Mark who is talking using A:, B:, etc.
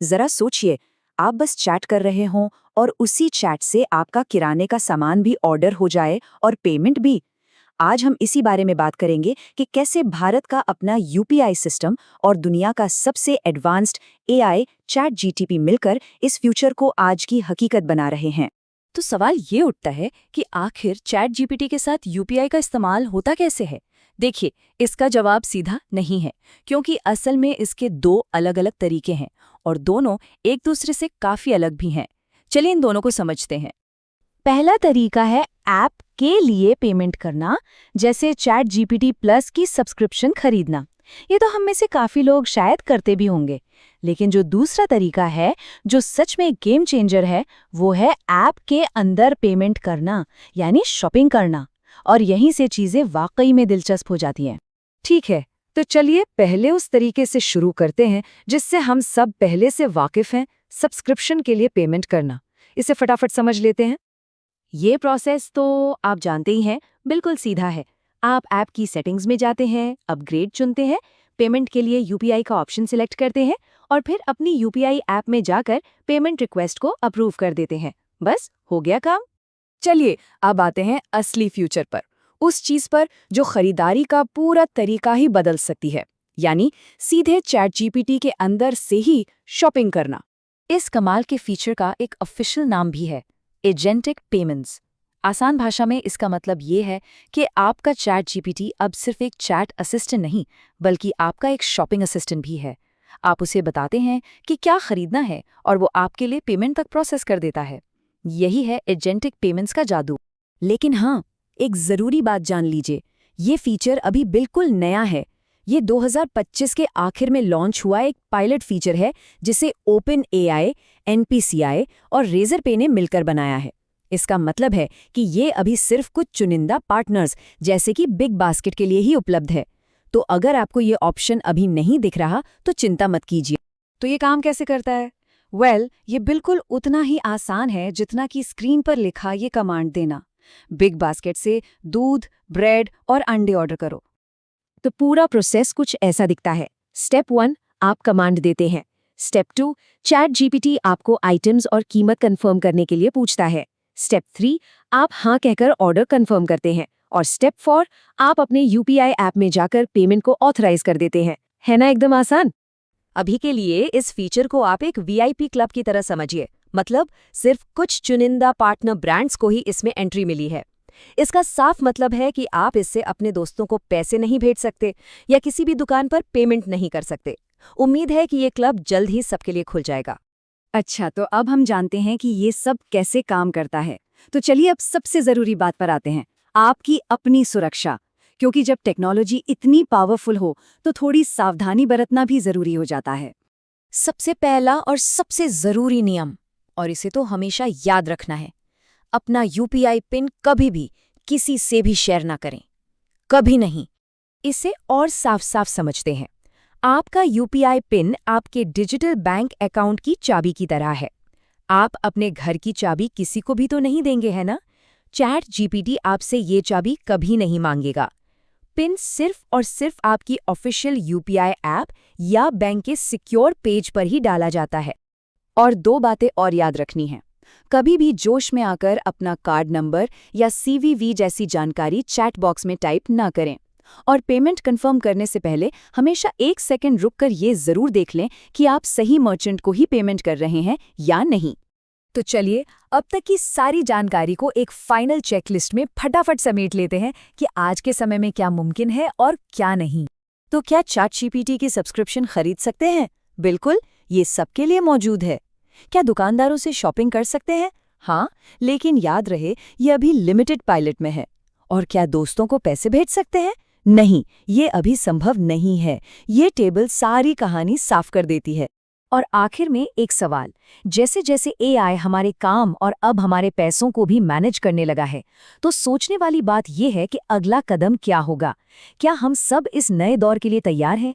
A: जरा सोचिए, आप बस चैट कर रहे हों और उसी चैट से आपका किराने का सामान भी ऑर्डर हो जाए और पेमेंट भी। आज हम इसी बारे में बात करेंगे कि कैसे भारत का अपना यूपीआई सिस्टम और दुनिया का सबसे एडवांस्ड एआई चैट जीटीपी मिलकर इस फ्यूचर को आज की हकीकत बना रहे हैं।
B: तो सवाल ये उठता है कि आखिर चैट जीपीटी के साथ यूपीआई का इस्तेमाल होता कैसे है। देखिए, इसका जवाब सीधा नहीं है, क्योंकि असल में इसके दो अलग अलग तरीके हैं और दोनों एक दूसरे से काफी अलग भी हैं। चलिए इन दोनों को समझते हैं। पहला तरीका है ऐप के लिए पेमेंट करना, जैसे चैट जीपीटी प्लस की सब्सक्रिप्शन खरीदना। ये तो हम में से काफी लोग शायद करते भी होंगे। लेकिन जो दूसरा तरीका है, जो सच में गेम चेंजर है, वो है ऐप के अंदर पेमेंट करना, यानी शॉपिंग करना। और यहीं से चीजें वाकई में दिलचस्प हो जाती हैं।
A: ठीक है, तो चलिए पहले उस तरीके से शुरू करते हैं जिससे हम सब पहले से वाकिफ हैं, सब्सक्रिप्शन के लिए पेमेंट करना। इसे फटाफट समझ लेते हैं।
B: ये प्रोसेस तो आप जानते ही हैं, बिल्कुल सीधा है। आप ऐप की सेटिंग्स में जाते हैं, अपग्रेड चुनते हैं, पेमेंट के लिए यूपीआई का ऑप्शन सिलेक्ट करते हैं और फिर अपनी यूपीआई ऐप में जाकर पेमेंट रिक्वेस्ट को अप्रूव कर देते हैं। बस हो गया काम।
A: चलिए अब आते हैं असली फ्यूचर पर, उस चीज पर जो खरीदारी का पूरा तरीका ही बदल सकती है, यानी सीधे चैट जीपीटी के अंदर से ही शॉपिंग करना।
B: इस कमाल के फीचर का एक ऑफिशियल नाम भी है, एजेंटिक पेमेंट्स। आसान भाषा में इसका मतलब ये है कि आपका चैट जीपीटी अब सिर्फ एक चैट असिस्टेंट नहीं, बल्कि आपका एक शॉपिंग असिस्टेंट भी है। आप उसे बताते हैं कि क्या खरीदना है और वो आपके लिए पेमेंट तक प्रोसेस कर देता है। यही है एजेंटिक पेमेंट्स का जादू।
A: लेकिन हाँ, एक जरूरी बात जान लीजिए, ये फीचर अभी बिल्कुल नया है। ये 2025 के आखिर में लॉन्च हुआ एक पायलट फीचर है जिसे ओपन एआई, एनपीसीआई और रेजर पे ने मिलकर बनाया है। इसका मतलब है कि ये अभी सिर्फ कुछ चुनिंदा पार्टनर्स जैसे कि बिग बास्केट के लिए ही उपलब्ध है। तो अगर आपको ये ऑप्शन अभी नहीं दिख रहा तो चिंता मत कीजिए। तो ये काम कैसे करता है? ये बिल्कुल उतना ही आसान है जितना कि स्क्रीन पर लिखा ये कमांड देना। बिग बास्केट से दूध, ब्रेड और अंडे ऑर्डर करो। तो पूरा प्रोसेस कुछ ऐसा दिखता है। स्टेप 1, आप कमांड देते हैं। स्टेप 2, चैट जीपीटी आपको आइटम्स और कीमत कंफर्म करने के लिए पूछता है। स्टेप 3, आप हाँ कहकर ऑर्डर कंफर्म करते हैं। और स्टेप 4, आप अपने यूपीआई ऐप में जाकर पेमेंट को ऑथराइज कर देते हैं। है ना एकदम आसान?
B: अभी के लिए इस फीचर को आप एक वीआईपी क्लब की तरह समझिए। मतलब सिर्फ कुछ चुनिंदा पार्टनर ब्रांड्स को ही इसमें एंट्री मिली है। इसका साफ मतलब है कि आप इससे अपने दोस्तों को पैसे नहीं भेज सकते या किसी भी दुकान पर पेमेंट नहीं कर सकते। उम्मीद है कि ये क्लब जल्द ही सबके लिए खुल जाएगा।
A: अच्छा, तो अब हम जानते हैं कि ये सब कैसे काम करता है। तो चलिए अब सबसे जरूरी बात पर आते हैं, आपकी अपनी सुरक्षा। क्योंकि जब टेक्नोलॉजी इतनी पावरफुल हो तो थोड़ी सावधानी बरतना भी जरूरी हो जाता है।
B: सबसे पहला और सबसे जरूरी नियम, और इसे तो हमेशा याद रखना है, अपना यूपीआई पिन कभी भी किसी से भी शेयर ना करें। कभी नहीं। इसे और साफ साफ समझते हैं। आपका यूपीआई पिन आपके डिजिटल बैंक अकाउंट की चाबी की तरह है। आप अपने घर की चाबी किसी को भी तो नहीं देंगे, है ना? चैट जीपीटी आपसे ये चाबी कभी नहीं मांगेगा। पिन सिर्फ और सिर्फ आपकी ऑफिशियल यूपीआई ऐप या बैंक के सिक्योर पेज पर ही डाला जाता है। और दो बातें और याद रखनी हैं। कभी भी जोश में आकर अपना कार्ड नंबर या सीवीवी जैसी जानकारी चैट बॉक्स में टाइप ना करें। और पेमेंट कंफर्म करने से पहले हमेशा 1 सेकंड रुककर ये जरूर देख लें कि आप सही मर्चेंट को ही पेमेंट कर रहे हैं या नहीं। तो चलिए अब तक की सारी जानकारी को एक फाइनल चेकलिस्ट में फटाफट समेट लेते हैं कि आज के समय में क्या मुमकिन है और क्या नहीं। तो क्या चैट जीपीटी की सब्सक्रिप्शन खरीद सकते हैं? बिल्कुल, ये सबके लिए मौजूद है। क्या दुकानदारों से शॉपिंग कर सकते हैं? हाँ, लेकिन याद रहे ये अभी लिमिटेड पायलट में है। और क्या दोस्तों को पैसे भेज सकते हैं? नहीं, ये अभी संभव नहीं है। ये टेबल सारी कहानी साफ कर देती है। और आखिर में एक सवाल, जैसे जैसे एआई हमारे काम और अब हमारे पैसों को भी मैनेज करने लगा है, तो सोचने वाली बात यह है कि अगला कदम क्या होगा? क्या हम सब इस नए दौर के लिए तैयार हैं?